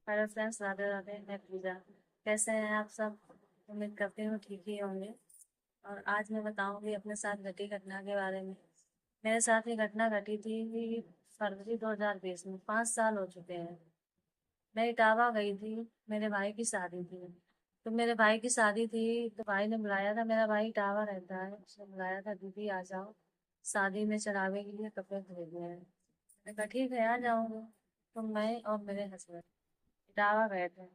Hello friends, Radhe Radhe. मैं पूजा। कैसे हैं आप सब? उम्मीद करती हूँ ठीक ही होंगे। और आज मैं बताऊंगी अपने साथ घटी घटना के बारे में। मेरे साथ ये घटना घटी थी फरवरी 2020 में। 5 साल हो चुके हैं। मैं इटावा गई थी। मेरे भाई की शादी थी। तो मेरे भाई की शादी थी तो भाई ने बुलाया था। मेरा भाई इटावा रहता है, उसने बुलाया था, दीदी आ जाओ, शादी में चढ़ावे के लिए कपड़े खरीदने हैं। मैंने कहा ठीक है, आ जाऊंगी। तो मैं और मेरे हस्बैंड इटावा गए थे।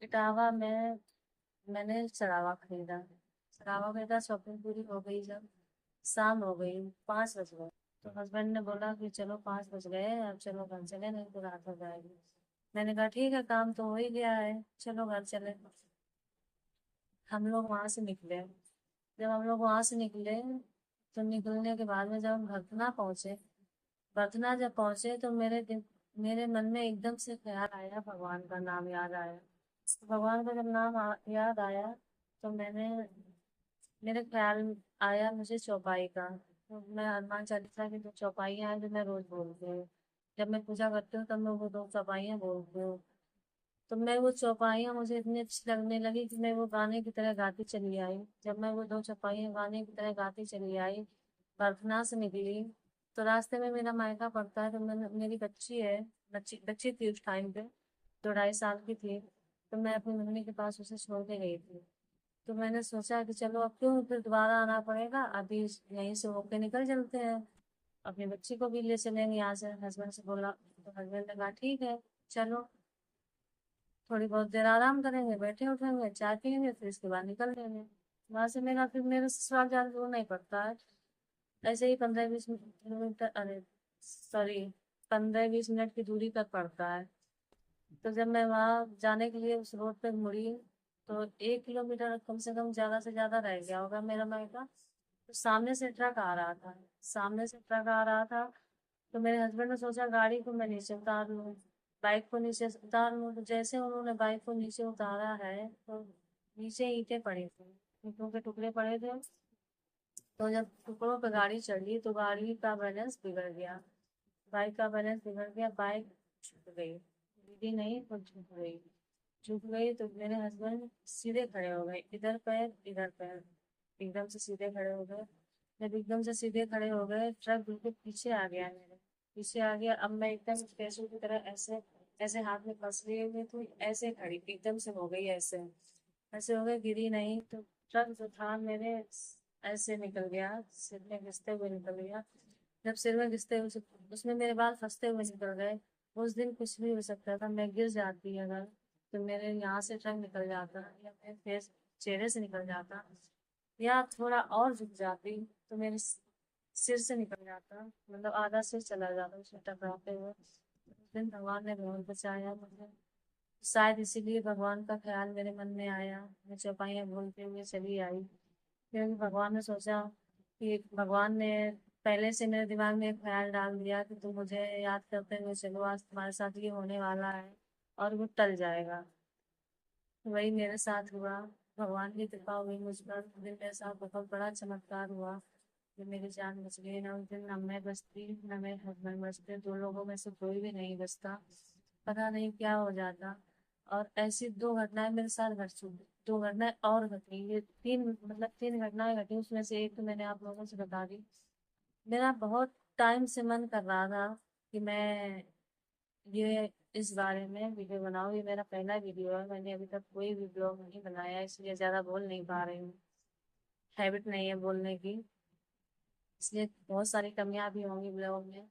इटावा में मैंने चढ़ावा खरीदा। चढ़ावा खरीदा, शॉपिंग पूरी हो गई। जब शाम हो गई, 5 बज गए, तो हस्बैंड ने बोला कि चलो 5 बज गए, अब चलो घर चले, नहीं तो रात हो जाएगी। मैंने कहा ठीक है, काम तो हो ही गया है, चलो घर चले। हम लोग वहां से निकले। जब हम लोग वहां से निकले, तो निकलने के बाद में जब हम भरथना पहुंचे, भरथना जब पहुंचे तो मेरे मन में एकदम से ख्याल आया, भगवान का नाम याद आया। भगवान का जब नाम याद आया, तो मेरे ख्याल आया मुझे चौपाई का। तो मैं हनुमान चालीसा की 2 चौपाइयाँ हैं जो मैं रोज बोलती हूँ। जब मैं पूजा करती हूँ तब मैं वो 2 चौपाइयाँ बोलती हूँ। तो मैं वो चौपाइयाँ मुझे इतनी अच्छी लगने लगी कि मैं वो गाने की तरह गाती चली आई। जब मैं वो 2 चौपाइयाँ गाने की तरह गाती चली आई, प्रार्थना से निकली, तो रास्ते में मेरा मायका पड़ता है। तो मेरी बच्ची है, बच्ची बच्ची थी उस टाइम पे, 2 ढाई साल की थी। तो मैं अपनी मम्मी के पास उसे छोड़ के गई थी। तो मैंने सोचा कि चलो अब क्यों फिर दोबारा आना पड़ेगा, अभी यहीं से होके निकल चलते हैं, अपनी बच्ची को भी ले चलेंगे यहाँ से। हस्बैंड से बोला, तो हस्बैंड ने कहा ठीक है, चलो। थोड़ी बहुत देर आराम करेंगे, बैठे उठेंगे, चाय पियेंगे, फिर इसके बाद निकल लेंगे। वहां से फिर मेरे ससुराल ज्यादा दूर नहीं पड़ता है। ऐसे ही 15-20 किलोमीटर, अरे सॉरी, 15-20 मिनट की दूरी पर पड़ता है। तो जब मैं वहां जाने के लिए उस रोड पे मुड़ी, तो 1 किलोमीटर कम से कम, ज्यादा से ज्यादा रह गया होगा मेरा मायका। तो सामने से ट्रक आ रहा था। सामने से ट्रक आ रहा था। तो मेरे हस्बैंड ने सोचा गाड़ी को मैं नीचे उतार लूँ, बाइक को नीचे उतार लूँ। तो जैसे उन्होंने बाइक को नीचे उतारा है, तो नीचे ईंटें पड़ी थी, ईंटों के टुकड़े पड़े थे। तो जब टुकड़ों पे गाड़ी चढ़ी तो गाड़ी का बैलेंस बिगड़ गया। बाइक का बैलेंस बिगड़ गया, बाइक झुक गई, गिरी नहीं पर झुक गई। झुक गई तो मेरे हस्बैंड सीधे खड़े हो गए, इधर पैर इधर पैर, एकदम से सीधे खड़े हो गए। जब एकदम से सीधे खड़े हो गए, ट्रक बिल्कुल पीछे आ गया, मेरे पीछे आ गया। अब मैं एकदम पैसों की तरह ऐसे ऐसे हाथ में फंस लिए हुए थी, ऐसे खड़ी एकदम से हो गई, ऐसे ऐसे हो गई, गिरी नहीं। तो ट्रक जो था मेरे ऐसे निकल गया, सिर में घिसते हुए निकल गया। जब सिर में घिसते हुए उसमें मेरे बाल फंसते हुए निकल गए। उस दिन कुछ भी हो सकता था, मैं गिर जाती अगर, तो मेरे यहाँ से ट्रक निकल जाता, या मेरे फेस चेहरे से निकल जाता, या थोड़ा और झुक जाती तो मेरे सिर से निकल जाता, मतलब आधा सिर चला जाता उसमें टकराते हुए। उस दिन भगवान ने बहुत बचाया मुझे। शायद इसीलिए भगवान का ख्याल मेरे मन में आया, मैं चौपाइयाँ बोलते हुए चली आई। क्योंकि भगवान ने सोचा कि भगवान ने पहले से मेरे दिमाग में एक ख्याल डाल दिया कि तुम मुझे याद करते हुए चलो, आज तुम्हारे साथ ये होने वाला है और वो टल जाएगा। वही मेरे साथ हुआ। भगवान की कृपा हुई मुझ पर। उस दिन मेरे साथ बहुत बड़ा चमत्कार हुआ कि मेरी जान बच गई। ना उस दिन ना मैं बचती, ना मेरे हस्बैंड बचते, 2 लोगों में से कोई भी नहीं बचता। पता नहीं क्या हो जाता। और ऐसी 2 घटनाएं मेरे साथ घट चुकी, 2 घटनाएं और घटी, ये तीन, मतलब 3 घटनाएं घटी, उसमें से एक तो मैंने आप लोगों से बता दी। मेरा बहुत टाइम से मन कर रहा था कि मैं ये इस बारे में वीडियो बनाऊँ। ये मेरा पहला वीडियो है, मैंने अभी तक कोई भी ब्लॉग नहीं बनाया, इसलिए ज़्यादा बोल नहीं पा रही हूँ। हैबिट नहीं है बोलने की, इसलिए बहुत सारी कमियां भी होंगी ब्लॉग में।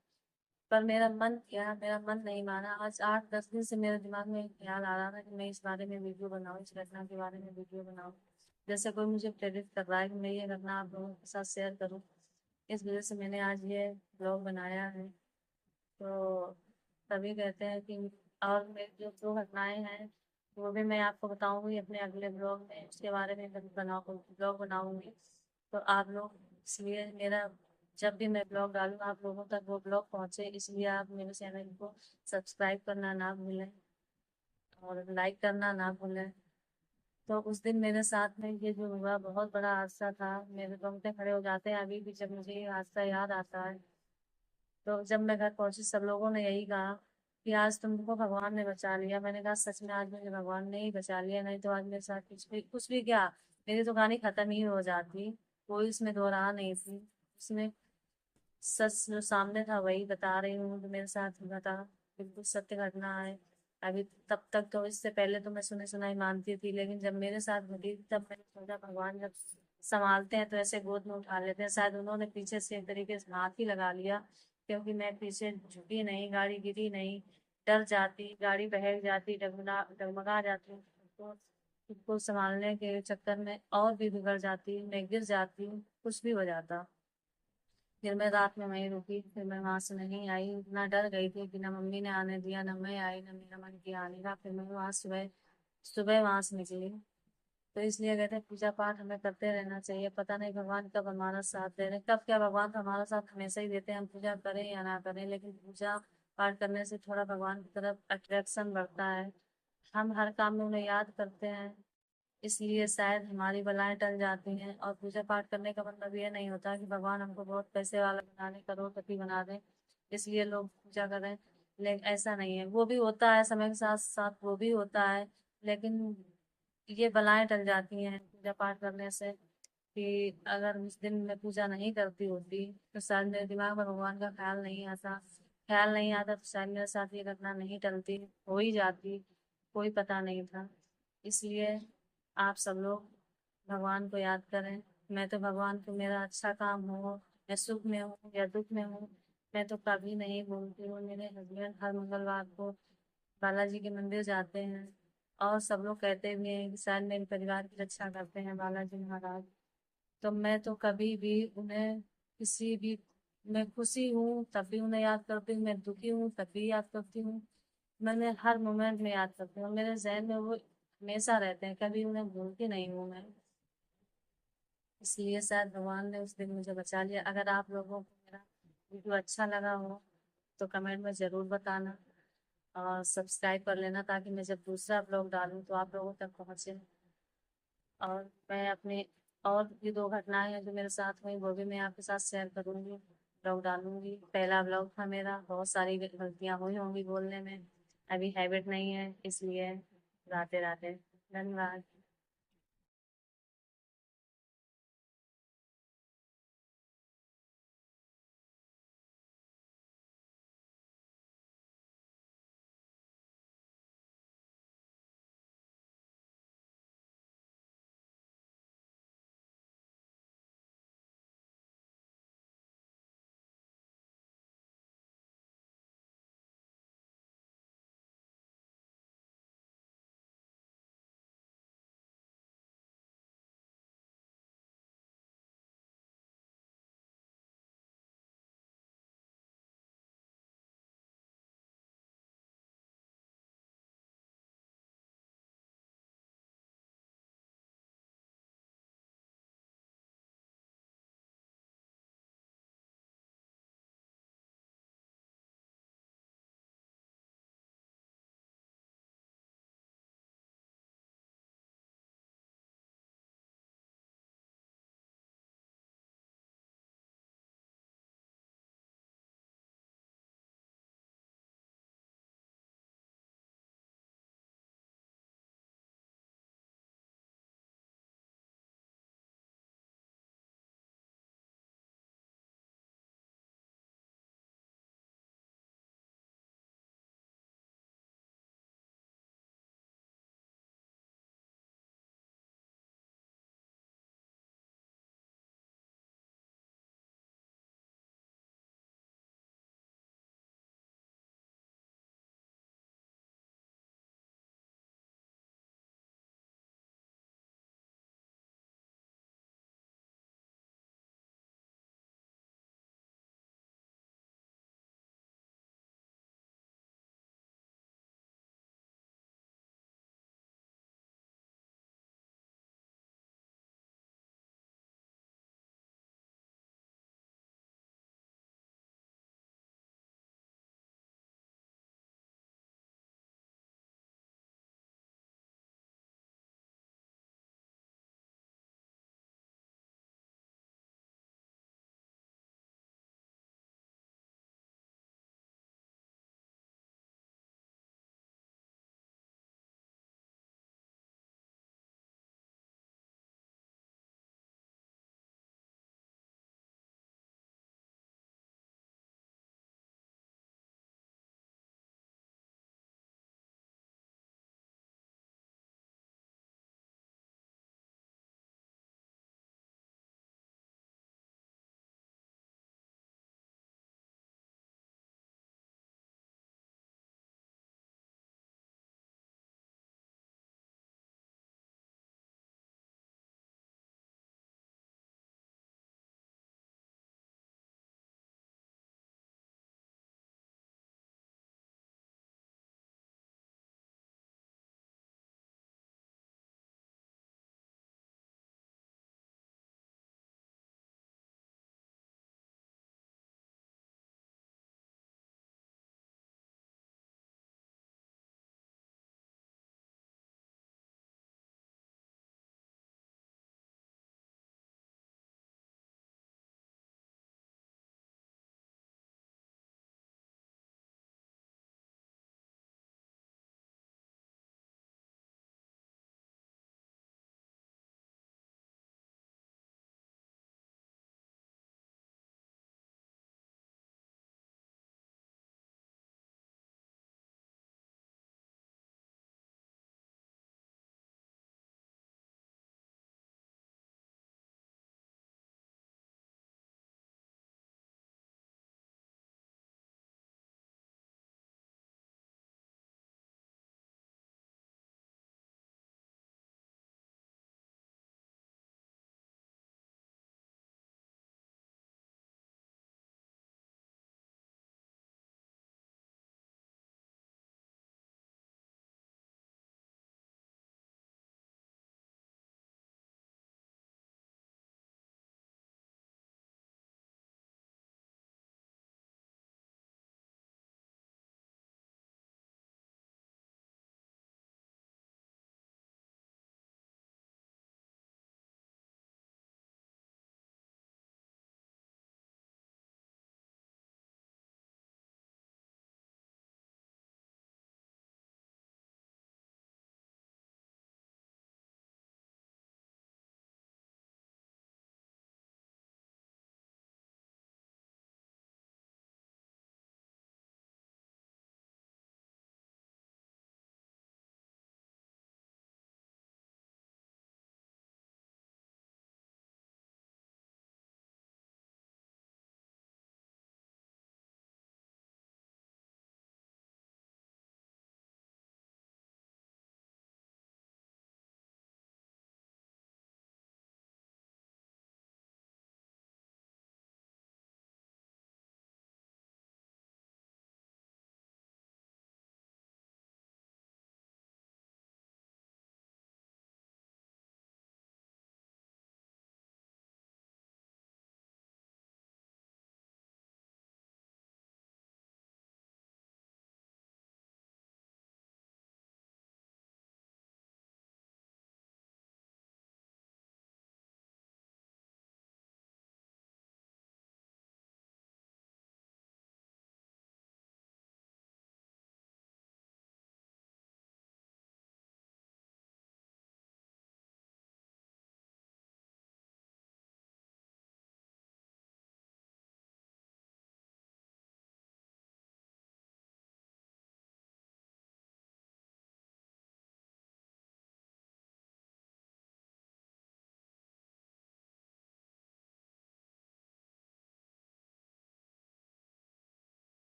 पर मेरा मन नहीं माना। आज 8-10 दिन से मेरे दिमाग में एक ख्याल आ रहा था कि मैं इस बारे में वीडियो बनाऊँ, इस घटना के बारे में वीडियो बनाऊँ। जैसे कोई मुझे प्रेरित कर रहा है कि मैं ये घटना आप लोगों के साथ शेयर करूँ, इस वजह से मैंने आज ये ब्लॉग बनाया है। तो तभी कहते हैं कि, और मेरी जो 2 घटनाएं हैं वो भी मैं आपको बताऊंगी अपने अगले ब्लॉग में, उसके बारे में ब्लॉग बनाऊंगी। तो आप लोग, इसलिए मेरा जब भी मैं ब्लॉग डालूँ आप लोगों तक वो ब्लॉग पहुंचे, इसलिए आप मेरे चैनल को सब्सक्राइब करना ना भूलें और लाइक करना ना भूलें। तो उस दिन मेरे साथ में ये जो हुआ बहुत बड़ा हादसा था, मेरे रोंगटे खड़े हो जाते हैं अभी भी जब मुझे ये हादसा याद आता है। तो जब मैं घर पहुंची सब लोगों ने यही कहा कि आज तुमको भगवान ने बचा लिया। मैंने कहा सच में आज मुझे भगवान ने ही बचा लिया, नहीं तो आज मेरे साथ कुछ भी क्या, मेरी तो कहानी खत्म ही हो जाती। कोई इसमें दो राह नहीं थी। उसमें सच जो सामने था वही बता रही हूँ, जो मेरे साथ हुआ था बिल्कुल सत्य घटना है। अभी तब तक तो, इससे पहले तो मैं सुने सुनाई मानती थी, लेकिन जब मेरे साथ घटी तब मैंने सोचा भगवान जब संभालते हैं तो ऐसे गोद में उठा लेते हैं। शायद उन्होंने पीछे से एक तरीके से हाथ ही लगा लिया, क्योंकि मैं पीछे झुकी नहीं, गाड़ी गिरी नहीं। डर जाती, गाड़ी बहक जाती, डगमगा जाती, तो खुद को संभालने के चक्कर में और भी बिगड़ जाती, मैं गिर जाती, कुछ भी हो जाता। फिर मैं रात में वहीं रुकी, फिर मैं वहां से नहीं आई। इतना डर गई थी कि ना मम्मी ने आने दिया, ना मैं आई, ना मेरा मन किया आने का। फिर मैं वहां सुबह सुबह वहां से निकली। तो इसलिए कहते हैं पूजा पाठ हमें करते रहना चाहिए। पता नहीं भगवान कब हमारा साथ दे रहे हैं, कब क्या भगवान तो हमारा साथ हमेशा ही देते हैं, हम पूजा करें या ना करें, लेकिन पूजा पाठ करने से थोड़ा भगवान की तरफ अट्रैक्शन बढ़ता है। हम हर काम में उन्हें याद करते हैं, इसलिए शायद हमारी बलाएं टल जाती हैं। और पूजा पाठ करने का मतलब ये नहीं होता कि भगवान हमको बहुत पैसे वाला बना दे, करोड़पति बना दे, इसलिए लोग पूजा करें। लेकिन ऐसा नहीं है, वो भी होता है समय के साथ साथ, वो भी होता है, लेकिन ये बलाएं टल जाती हैं पूजा पाठ करने से। कि अगर उस दिन मैं पूजा नहीं करती होती तो शायद मेरे दिमाग में भगवान का ख्याल नहीं आता तो शायद मेरे साथ ये घटना नहीं टलती, हो ही जाती, कोई पता नहीं था। इसलिए आप सब लोग भगवान को याद करें। मैं तो भगवान को, मेरा अच्छा काम हो, मैं सुख में हूँ या दुख में हूँ, मैं तो कभी नहीं भूलती हूँ। मेरे हस्बैंड हर मंगलवार को बालाजी के मंदिर जाते हैं, और सब लोग कहते भी हैं कि शायद मेरे परिवार की रक्षा करते हैं बालाजी महाराज। तो मैं तो कभी भी उन्हें, किसी भी, मैं खुशी हूँ तब भी उन्हें याद करती हूँ, मैं दुखी हूँ तब भी याद करती हूँ। मैंने हर मोमेंट में याद करती हूँ, मेरे जहन में वो हमेशा रहते हैं, कभी उन्हें भूलती नहीं हूँ मैं। इसलिए शायद भगवान ने उस दिन मुझे बचा लिया। अगर आप लोगों को मेरा वीडियो अच्छा लगा हो तो कमेंट में ज़रूर बताना, और सब्सक्राइब कर लेना, ताकि मैं जब दूसरा ब्लॉग डालूँ तो आप लोगों तक पहुँचे। और मैं अपनी और भी दो घटनाएं हैं जो मेरे साथ हुई, वो भी मैं आपके साथ शेयर करूंगी, ब्लॉग डालूंगी। पहला ब्लॉग था मेरा, बहुत सारी गलतियां हुई होंगी बोलने में, अभी हैबिट नहीं है, इसलिए राते राते। धन्यवाद।